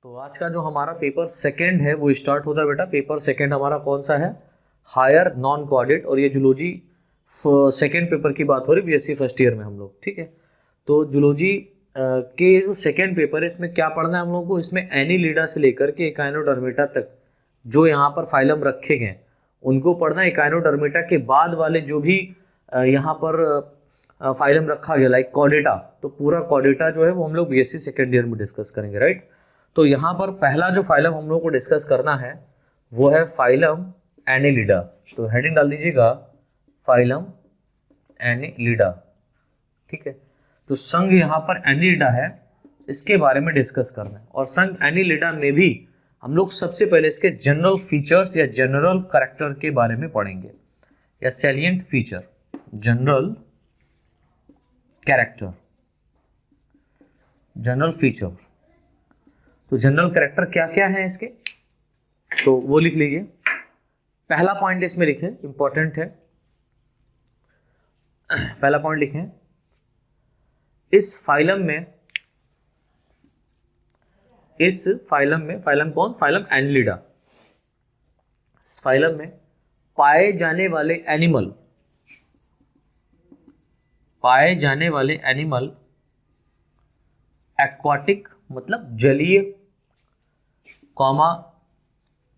तो आज का जो हमारा पेपर सेकंड है वो स्टार्ट होता है बेटा। पेपर सेकंड हमारा कौन सा है? Higher non coordinate. और ये जूलॉजी सेकंड पेपर की बात हो रही बीएससी फर्स्ट ईयर में हम लोग, ठीक है। तो जूलॉजी के जो सेकंड पेपर है इसमें क्या पढ़ना है हम लोगों को? इसमें एनीलिडा से लेकर के इकाइनोडर्मेटा तक जो यहाँ पर फाइलम रखे गए उनको पढ़ना। इकाइनोडर्मेटा के बाद वाले जो भी यहाँ पर फाइलम रखा गया लाइक कॉर्डेटा, तो पूरा कॉर्डेटा जो है वो हम लोग बीएससी सेकेंड ईयर में डिस्कस करेंगे, राइट। तो यहाँ पर पहला जो फाइलम हम लोग को डिस्कस करना है वो है फाइलम एनीलिडा। तो हेडिंग डाल दीजिएगा फाइलम एनीलिडा, ठीक है। तो संघ यहाँ पर एनीलिडा है, इसके बारे में डिस्कस करना है। और संघ एनीलिडा में भी हम लोग सबसे पहले इसके जनरल फीचर्स या जनरल कैरेक्टर के बारे में पढ़ेंगे, या salient feature, general character, general feature. तो जनरल कैरेक्टर क्या क्या है इसके, तो वो लिख लीजिए। पहला पॉइंट इसमें लिखें, इंपॉर्टेंट है। पहला पॉइंट लिखें, इस फाइलम में फाइलम कौन? Phylum Annelida. इस फाइलम में पाए जाने वाले एनिमल एक्वाटिक मतलब जलीय, कॉमा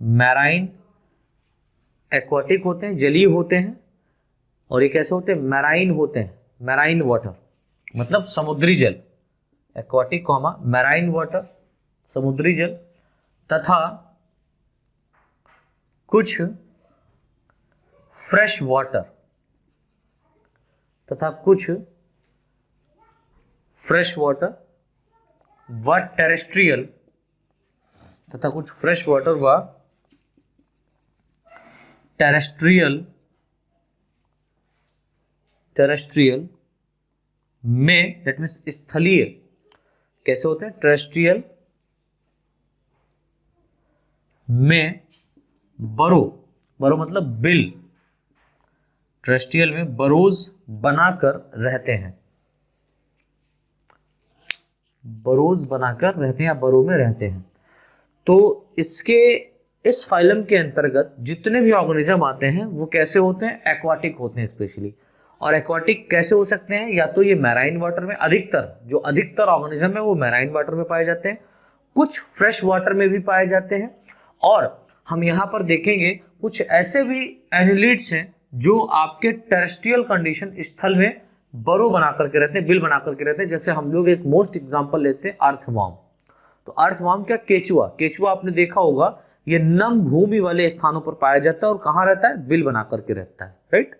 मैराइन। एक्वाटिक होते हैं, जलीय होते हैं, और ये कैसे होते हैं? मैराइन होते हैं, मैराइन वाटर मतलब समुद्री जल। एक्वाटिक कॉमा मैराइन वाटर, समुद्री जल, तथा कुछ फ्रेश वाटर, व टेरेस्ट्रियल, तथा कुछ फ्रेश वाटर व टेरेस्ट्रियल में, दैट मीन्स स्थलीय। कैसे होते हैं? टेरेस्ट्रियल में बरो मतलब बिल, टेरेस्ट्रियल में बरोज बनाकर रहते हैं, बरोज बनाकर रहते हैं या बरो में रहते हैं। तो इस फाइलम के अंतर्गत जितने भी ऑर्गेनिज्म आते हैं वो कैसे होते हैं? एक्वाटिक होते हैं स्पेशली। और एक्वाटिक कैसे हो सकते हैं? या तो ये मैराइन वाटर में, अधिकतर ऑर्गेनिज्म है वो मैराइन वाटर में पाए जाते हैं, कुछ फ्रेश वाटर में भी पाए जाते हैं। और हम यहाँ पर देखेंगे कुछ ऐसे भी एनिलिड्स हैं जो आपके टेरेस्ट्रियल कंडीशन, स्थल में बरो बना करके रहते हैं, बिल बना करके रहते हैं। जैसे हम लोग एक मोस्ट एग्जांपल लेते हैं अर्थवॉर्म। तो अर्थवॉर्म क्या? केचुआ आपने देखा होगा, ये नम भूमि वाले स्थानों पर पाया जाता है और कहाँ रहता है? बिल बना करके रहता है, राइट।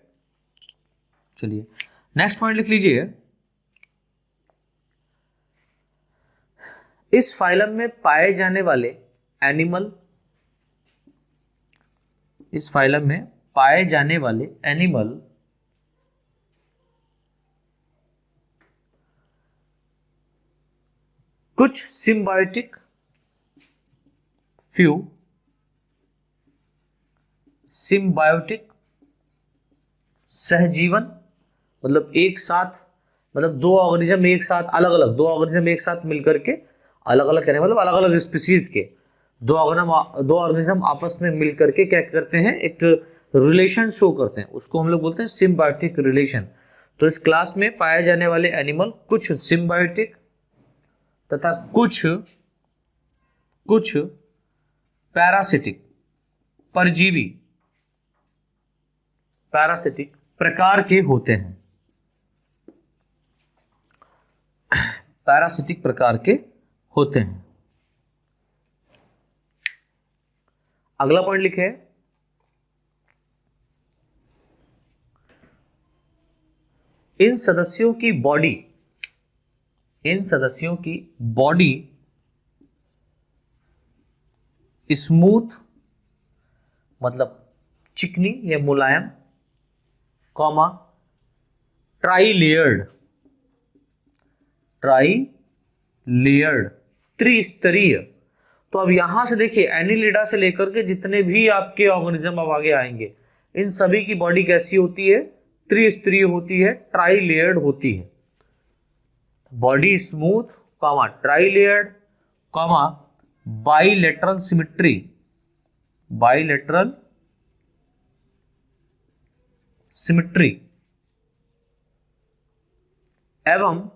चलिए नेक्स्ट पॉइंट लिख लीजिए। इस फाइलम में पाए जाने वाले एनिमल कुछ सिम्बायोटिक, सहजीवन मतलब एक साथ, मतलब दो ऑर्गेनिज्म एक साथ, दो ऑर्गेनिज्म एक साथ मिलकर के, अलग अलग कहने मतलब अलग अलग स्पीसीज के दो ऑर्गेनिज्म आपस में मिलकर के क्या करते हैं? एक रिलेशन शो करते हैं, उसको हम लोग बोलते हैं सिम्बायोटिक रिलेशन। तो इस क्लास में पाए जाने वाले एनिमल कुछ सिम्बायोटिक तथा कुछ पैरासिटिक, परजीवी, पैरासिटिक प्रकार के होते हैं, पैरासिटिक प्रकार के होते हैं। अगला पॉइंट लिखे, इन सदस्यों की बॉडी स्मूथ मतलब चिकनी या मुलायम, कॉमा ट्राइलेयर्ड, त्रिस्तरीय। तो अब यहां से देखिए एनीलिडा से लेकर के जितने भी आपके ऑर्गेनिज्म अब आगे आएंगे, इन सभी की बॉडी कैसी होती है? त्रिस्तरीय होती है, ट्राइलेयर्ड होती है। Body smooth, trilayered, bilateral symmetry, bilateral symmetry एवं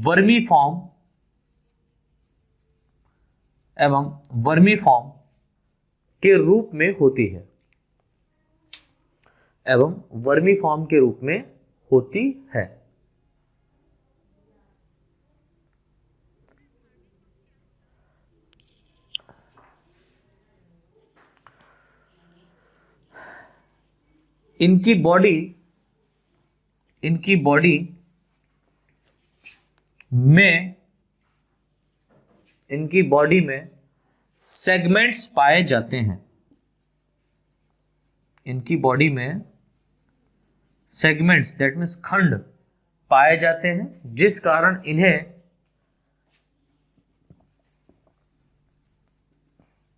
वर्मीफॉर्म के रूप में होती है, एवं वर्मीफॉर्म के रूप में होती है। इनकी बॉडी में सेगमेंट्स पाए जाते हैं, इनकी बॉडी में सेगमेंट्स दैट मीन्स खंड पाए जाते हैं, जिस कारण इन्हें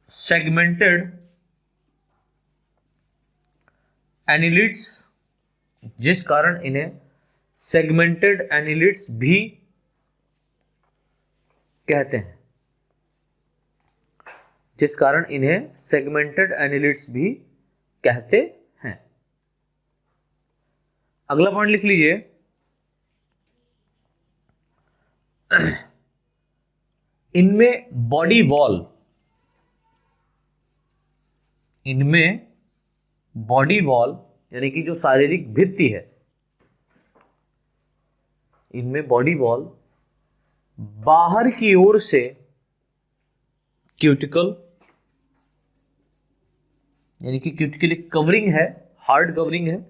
सेगमेंटेड एनिलिड्स, जिस कारण इन्हें सेगमेंटेड एनिलिड्स भी कहते हैं, जिस कारण इन्हें सेगमेंटेड एनिलिड्स भी कहते हैं। अगला पॉइंट लिख लीजिए, इनमें बॉडी वॉल, इनमें बॉडी वॉल यानी कि जो शारीरिक भित्ति है, इनमें बॉडी वॉल बाहर की ओर से क्यूटिकल यानी कि क्यूटिकल एक कवरिंग है, हार्ड कवरिंग है,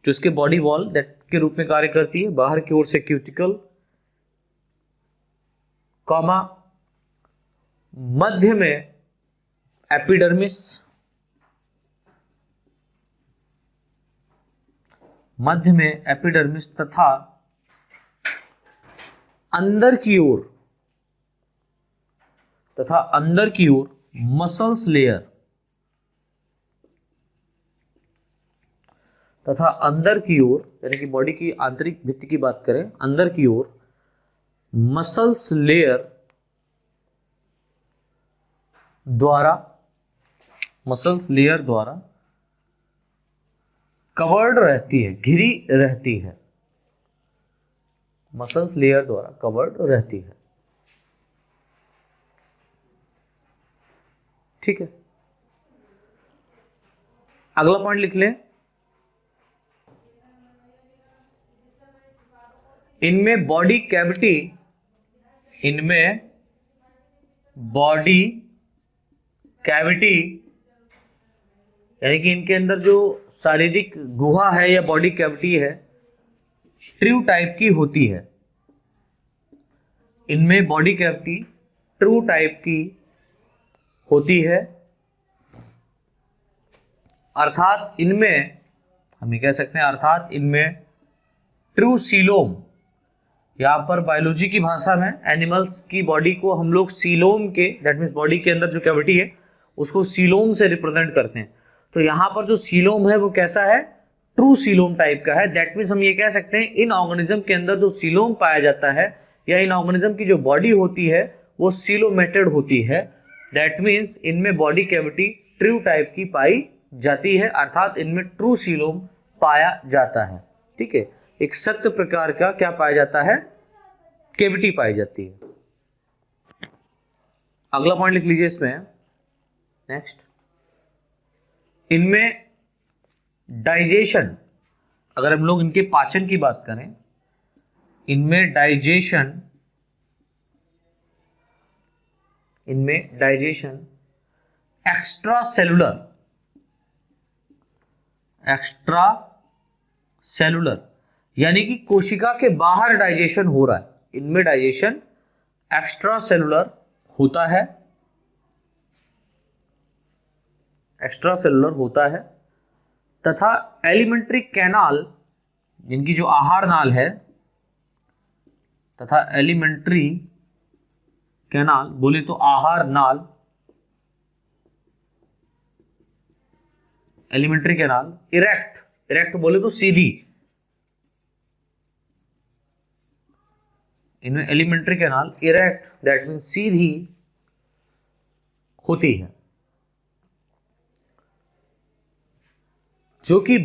जो इसके बॉडी वॉल दैट के रूप में कार्य करती है। बाहर की ओर से क्यूटिकल, कॉमा मध्य में एपिडर्मिस, मध्य में एपिडर्मिस तथा अंदर की ओर मसल्स लेयर, तथा अंदर की ओर यानी कि बॉडी की आंतरिक भित्ति की बात करें, अंदर की ओर मसल्स लेयर द्वारा कवर्ड रहती है, घिरी रहती है, मसल्स लेयर द्वारा कवर्ड रहती है। ठीक है, अगला पॉइंट लिख लें, इनमें बॉडी कैविटी यानी कि इनके अंदर जो शारीरिक गुहा है या बॉडी कैविटी है, ट्रू टाइप की होती है। इनमें बॉडी कैविटी ट्रू टाइप की होती है, अर्थात इनमें हम ये कह सकते हैं, अर्थात इनमें ट्रू सीलोम, यहां पर बायोलॉजी की भाषा में एनिमल्स की बॉडी को हम लोग सीलोम के, दैट मीन्स बॉडी के अंदर जो कैविटी है उसको सीलोम से रिप्रेजेंट करते हैं। तो यहां पर जो सीलोम है वो कैसा है, ट्रू सीलोम टाइप का है। दैट मीन्स हम ये कह सकते हैं इन ऑर्गेनिज्म के अंदर जो सीलोम पाया जाता है या इन ऑर्गेनिज्म की जो बॉडी होती है वो सीलोमेटेड होती है। दैट मीन्स इनमें बॉडी कैविटी ट्रू टाइप की पाई जाती है, अर्थात इनमें ट्रू सीलोम पाया जाता है। ठीक है, एक सत्य प्रकार का क्या पाया जाता है, कैविटी पाई जाती है। अगला पॉइंट लिख लीजिए इसमें, नेक्स्ट, इनमें डाइजेशन, अगर हम लोग इनके पाचन की बात करें, इनमें डाइजेशन एक्स्ट्रा सेलुलर यानी कि कोशिका के बाहर डाइजेशन हो रहा है, इनमें डाइजेशन एक्स्ट्रा सेलुलर होता है, एक्स्ट्रा सेलुलर होता है, तथा एलिमेंट्री कैनाल, जिनकी जो आहार नाल है, तथा एलिमेंट्री कैनाल बोले तो आहार नाल, एलिमेंट्री कैनाल इरेक्ट बोले तो सीधी, इनमें alimentary canal erect that mean सीधी होती है, जो कि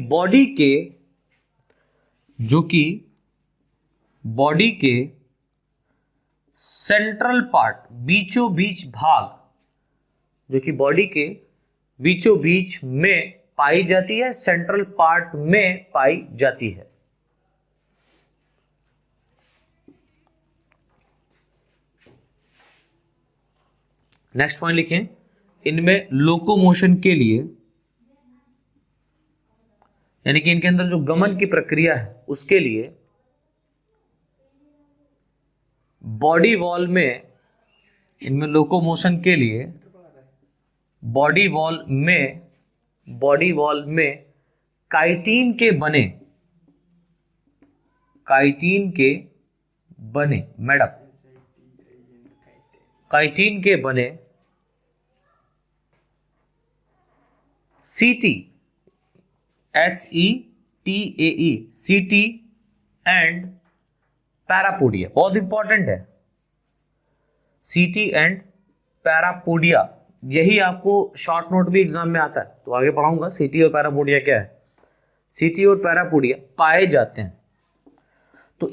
बॉडी के सेंट्रल पार्ट, बीचों बीच भाग, जो कि बॉडी के बीचों बीच में पाई जाती है, सेंट्रल पार्ट में पाई जाती है। नेक्स्ट पॉइंट लिखें, इनमें लोकोमोशन के लिए, यानी कि इनके अंदर जो गमन की प्रक्रिया है उसके लिए बॉडी वॉल में, इनमें लोकोमोशन के लिए बॉडी वॉल में काइटिन के बने सीटी SETAE सीटी एंड पैरापोडिया, बहुत इंपॉर्टेंट है, सीटी एंड पैरापोडिया, यही आपको शॉर्ट नोट भी एग्जाम में आता है, तो आगे पढ़ाऊंगा सीटी और पैरापोडिया क्या है। सीटी और पैरापोडिया पाए जाते हैं, तो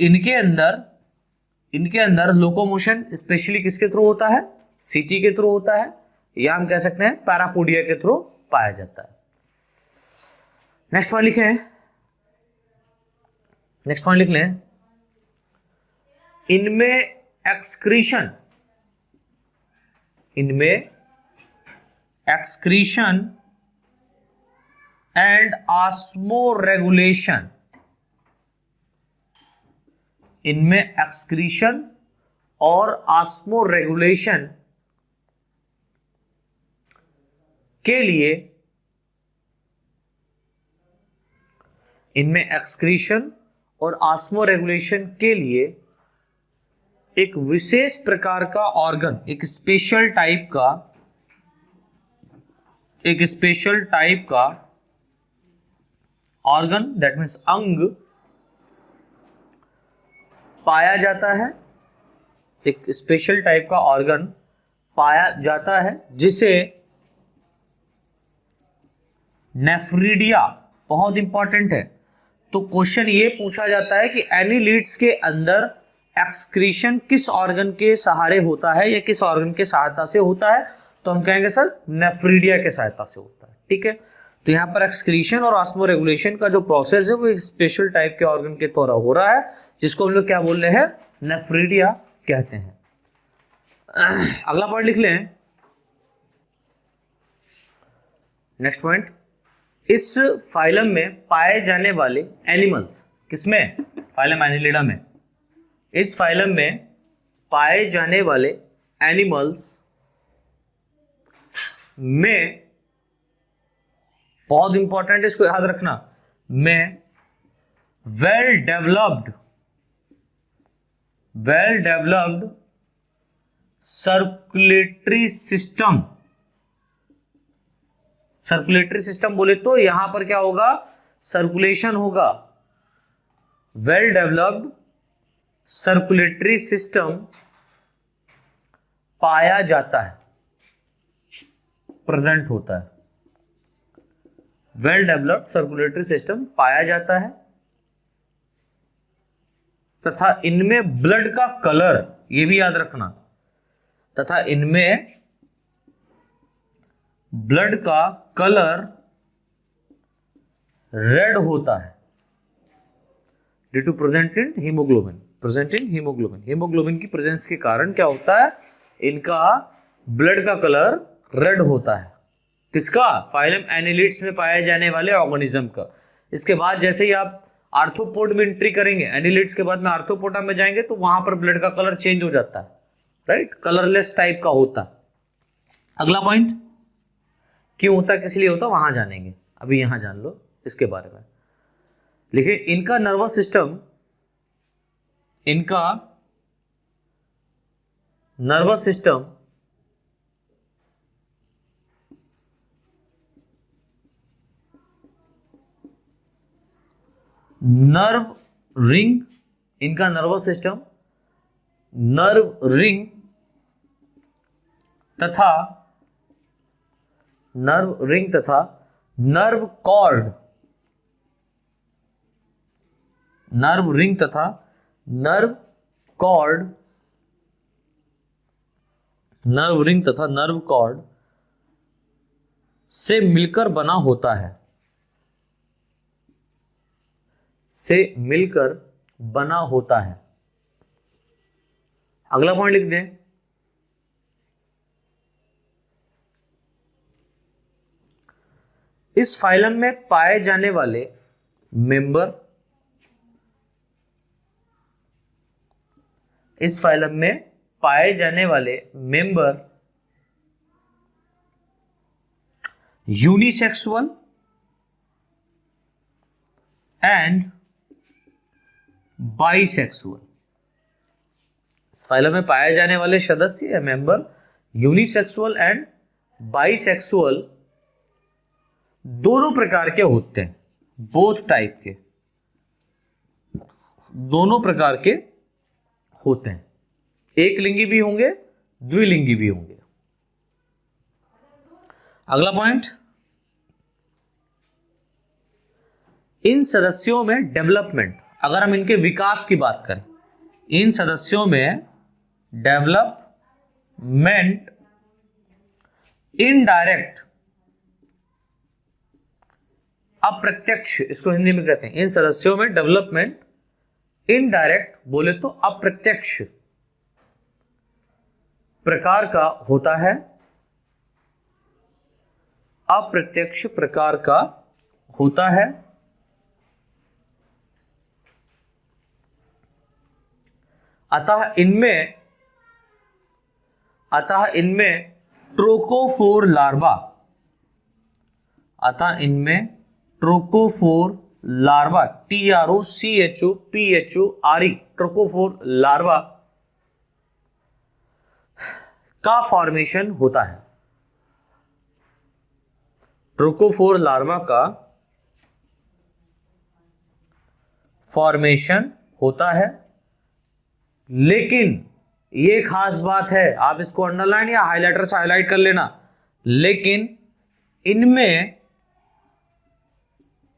इनके अंदर लोकोमोशन स्पेशली किसके थ्रू होता है, सीटी के थ्रू होता है, या हम कह सकते हैं पैरापोडिया के थ्रू पाया जाता है। नेक्स्ट पॉइंट लिख लें, इनमें एक्सक्रीशन एंड ऑस्मोरेगुलेशन, इनमें एक्सक्रीशन और ऑस्मोरेगुलेशन के लिए, इनमें एक्सक्रीशन और ऑस्मोरेगुलेशन के लिए एक विशेष प्रकार का ऑर्गन, एक स्पेशल टाइप का ऑर्गन दैट मीन्स अंग पाया जाता है, एक स्पेशल टाइप का ऑर्गन पाया जाता है जिसे नेफ्रिडिया, बहुत इंपॉर्टेंट है। तो क्वेश्चन ये पूछा जाता है कि एनीलिड्स के अंदर एक्सक्रीशन किस ऑर्गन के सहारे होता है या किस ऑर्गन के सहायता से होता है, तो हम कहेंगे सर नेफ्रिडिया के सहायता से होता है। ठीक है, तो यहाँ पर एक्सक्रीशन और ऑस्मोरेगुलेशन का जो प्रोसेस है वो एक स्पेशल टाइप के ऑर्गन के द्वारा हो रहा है, जिसको हम लोग क्या बोल रहे हैं, नेफ्रिडिया कहते हैं। अगला पॉइंट लिख लें, नेक्स्ट पॉइंट, इस फाइलम में पाए जाने वाले एनिमल्स, किसमें, फाइलम एनिलिडा में, इस फाइलम में पाए जाने वाले एनिमल्स में, बहुत इंपॉर्टेंट है इसको याद रखना, में वेल डेवलप्ड सर्कुलेटरी सिस्टम बोले तो यहां पर क्या होगा, सर्कुलेशन होगा। वेल डेवलप्ड सर्कुलेटरी सिस्टम पाया जाता है, प्रेजेंट होता है, वेल डेवलप्ड सर्कुलेटरी सिस्टम पाया जाता है, तथा इनमें ब्लड का कलर, ये भी याद रखना, तथा इनमें ब्लड का कलर रेड होता है due to present in haemoglobin, haemoglobin की प्रेजेंस के कारण क्या होता है, इनका ब्लड का कलर रेड होता है, किसका, फाइलम एनिलिड्स में पाए जाने वाले ऑर्गेनिज्म का। इसके बाद जैसे ही आप आर्थ्रोपोड में एंट्री करेंगे, एनिलिड्स के बाद में आर्थ्रोपोडा में जाएंगे, तो वहां पर ब्लड का कलर चेंज हो जाता है, राइट, कलरलेस टाइप का होता है। अगला पॉइंट, क्यों होता, किस लिए होता, वहां जानेंगे, अभी यहां जान लो इसके बारे में। देखिए, इनका नर्वस सिस्टम नर्व रिंग, इनका नर्वस सिस्टम नर्व रिंग तथा नर्व कॉर्ड, नर्व रिंग तथा नर्व कॉर्ड, नर्व रिंग तथा नर्व कॉर्ड से मिलकर बना होता है, से मिलकर बना होता है। अगला पॉइंट लिख दें, इस फाइलम में पाए जाने वाले मेंबर, इस फाइलम में पाए जाने वाले मेंबर यूनिसेक्सुअल एंड बाइसेक्सुअल, इस फाइलम में पाए जाने वाले सदस्य या मेंबर यूनिसेक्सुअल एंड बाइसेक्सुअल दोनों प्रकार के होते हैं, बोथ टाइप के, दोनों प्रकार के होते हैं, एक लिंगी भी होंगे, द्विलिंगी भी होंगे। अगला पॉइंट, इन सदस्यों में डेवलपमेंट, अगर हम इनके विकास की बात करें, इन सदस्यों में डेवलपमेंट इनडायरेक्ट, अप्रत्यक्ष, इसको हिंदी में कहते हैं, इन सदस्यों में डेवलपमेंट इनडायरेक्ट बोले तो अप्रत्यक्ष प्रकार का होता है, अप्रत्यक्ष प्रकार का होता है। अतः इनमें ट्रोकोफोर लार्वा, अतः इनमें trochophore larva, TROCHOPHORE, trochophore larva का फॉर्मेशन होता है, ट्रोकोफोर लार्वा का फॉर्मेशन होता है। लेकिन ये खास बात है, आप इसको अंडरलाइन या हाइलाइटर से हाईलाइट कर लेना, लेकिन इनमें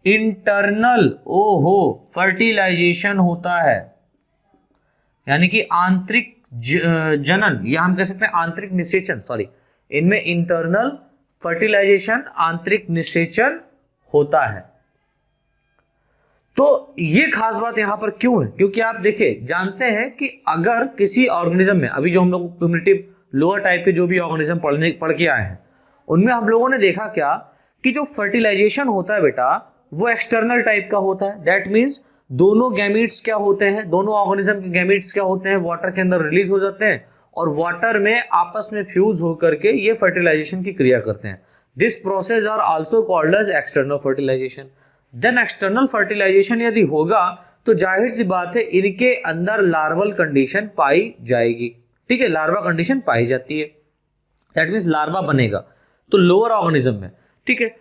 इंटरनल फर्टिलाइजेशन होता है, यानी कि आंतरिक जनन, या हम कह सकते हैं आंतरिक निषेचन, सॉरी, इनमें इंटरनल फर्टिलाइजेशन, आंतरिक निषेचन होता है। तो ये खास बात यहां पर क्यों है, क्योंकि आप देखिए जानते हैं कि अगर किसी ऑर्गेनिज्म में, अभी जो हम लोग प्रिमिटिव लोअर टाइप के जो भी ऑर्गेनिज्म पढ़ के आए हैं, उनमें हम लोगों ने देखा क्या कि जो फर्टिलाइजेशन होता है बेटा वो एक्सटर्नल टाइप का होता है। दैट मीन्स दोनों गैमीट्स क्या होते हैं, दोनों ऑर्गेनिज्म के गैमीट्स क्या होते हैं, वाटर के अंदर रिलीज हो जाते हैं और वाटर में आपस में फ्यूज होकर के ये फर्टिलाइजेशन की क्रिया करते हैं। This process are also called as external fertilisation. Then external fertilisation यदि होगा तो जाहिर सी बात है इनके अंदर लार्वल कंडीशन पाई जाएगी, ठीक है, लार्वा कंडीशन पाई जाती है, दैट मीन्स लार्वा बनेगा तो लोअर ऑर्गेनिज्म में, ठीक है।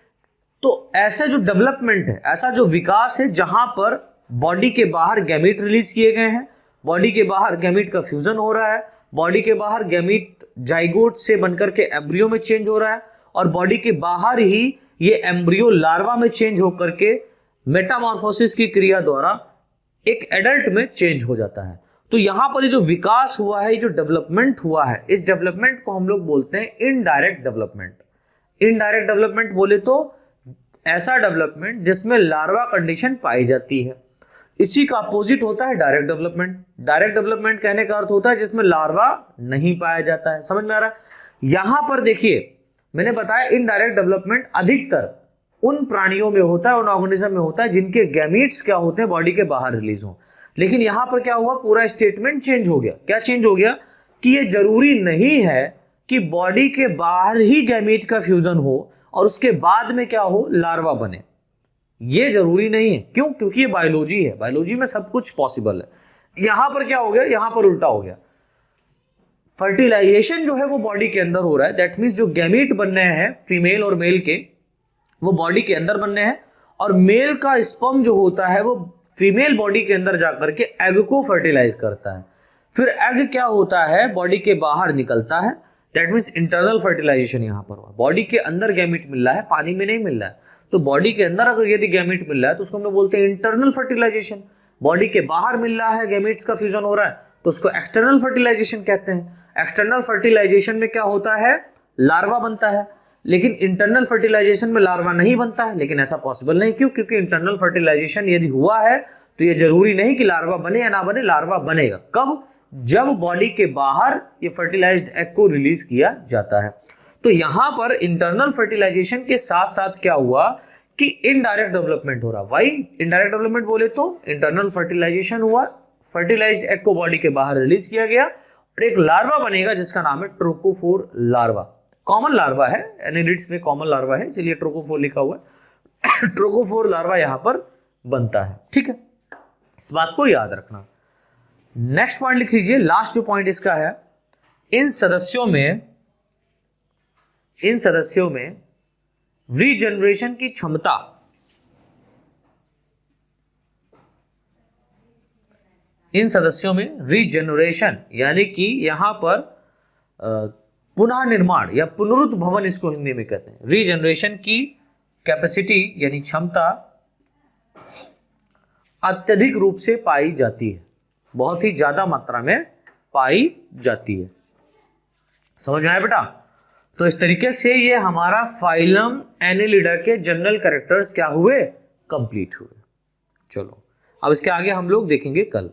तो ऐसा जो डेवलपमेंट है, ऐसा जो विकास है, जहां पर बॉडी के बाहर गैमीट रिलीज किए गए हैं, बॉडी के बाहर गैमीट का फ्यूजन हो रहा है, बॉडी के बाहर गैमीट जाइगोट से बनकर के एम्ब्रियो में चेंज हो रहा है और बॉडी के बाहर ही ये एम्ब्रियो लार्वा में चेंज होकर के मेटामॉर्फोसिस की क्रिया द्वारा एक एडल्ट में चेंज हो जाता है। तो यहां पर ये जो विकास हुआ है, ये जो डेवलपमेंट हुआ है, इस डेवलपमेंट को हम लोग बोलते हैं इनडायरेक्ट डेवलपमेंट। इनडायरेक्ट डेवलपमेंट बोले तो ऐसा डेवलपमेंट जिसमें लार्वा कंडीशन पाई जाती है। इसी का अपोजिट होता है डायरेक्ट डेवलपमेंट। डायरेक्ट डेवलपमेंट कहने का अर्थ होता है जिसमें लार्वा नहीं पाया जाता है। समझ में आ रहा है? यहां पर देखिए मैंने बताया इनडायरेक्ट डेवलपमेंट अधिकतर उन प्राणियों में होता है, उन ऑर्गेनिज्म में होता है जिनके गैमीट्स क्या होते हैं बॉडी के बाहर रिलीज हो। लेकिन यहां पर क्या हुआ, पूरा स्टेटमेंट चेंज हो गया। क्या चेंज हो गया कि ये जरूरी नहीं है कि बॉडी के बाहर ही गैमीट का फ्यूजन हो और उसके बाद में क्या हो, लार्वा बने। ये जरूरी नहीं है। क्यों? क्योंकि ये बायोलॉजी है, बायोलॉजी में सब कुछ पॉसिबल है। यहां पर क्या हो गया, यहां पर उल्टा हो गया। फर्टिलाइजेशन जो है वो बॉडी के अंदर हो रहा है। दैट मीन्स जो गैमीट बनने हैं फीमेल और मेल के, वो बॉडी के अंदर बनने हैं और मेल का स्पर्म जो होता है वो फीमेल बॉडी के अंदर जाकर के एग को फर्टिलाइज करता है। फिर एग क्या होता है, बॉडी के बाहर निकलता है, दैट मीन्स इंटरनल फर्टिलाइजेशन यहां पर हुआ। बॉडी के अंदर गैमीट मिल रहा है, पानी में नहीं मिल रहा है, तो बॉडी के अंदर अगर यदि गैमीट मिल रहा है तो उसको हम लोग बोलते हैं इंटरनल फर्टिलाइजेशन। बॉडी के बाहर मिल रहा है, गैमीट्स का फ्यूजन हो रहा है, तो उसको एक्सटर्नल फर्टिलाइजेशन कहते हैं। एक्सटर्नल फर्टिलाइजेशन में क्या होता है, लार्वा बनता है, लेकिन इंटरनल फर्टिलाइजेशन में लार्वा नहीं बनता है। लेकिन ऐसा पॉसिबल नहीं, क्यों? क्योंकि इंटरनल फर्टिलाइजेशन यदि हुआ है तो ये जरूरी नहीं कि लार्वा बने या ना बने, लार्वा बनेगा कब, जब बॉडी के बाहर ये फर्टिलाइज्ड एग को रिलीज किया जाता है। तो यहां पर इंटरनल फर्टिलाइजेशन के साथ साथ क्या हुआ कि इनडायरेक्ट डेवलपमेंट हो रहा। वाई इनडायरेक्ट डेवलपमेंट बोले तो इंटरनल फर्टिलाइजेशन हुआ, फर्टिलाइज्ड एग को बॉडी के बाहर रिलीज किया गया और एक लार्वा बनेगा जिसका नाम है ट्रोकोफोर लार्वा। कॉमन लार्वा है, एनिलिड्स में कॉमन लार्वा है, इसलिए ट्रोकोफोर लिखा हुआ है। ट्रोकोफोर लार्वा यहां पर बनता है, ठीक है, इस बात को याद रखना। नेक्स्ट पॉइंट लिख लीजिए, लास्ट जो पॉइंट इसका है, इन सदस्यों में रीजनरेशन की क्षमता, इन सदस्यों में रीजनरेशन यानी कि यहां पर पुनः निर्माण या पुनरुद्भवन इसको हिंदी में कहते हैं। रीजनरेशन की कैपेसिटी यानी क्षमता अत्यधिक रूप से पाई जाती है, बहुत ही ज्यादा मात्रा में पाई जाती है। समझ में आया बेटा? तो इस तरीके से ये हमारा फाइलम एनिलिडा के जनरल कैरेक्टर्स क्या हुए, कंप्लीट हुए। चलो अब इसके आगे हम लोग देखेंगे कल।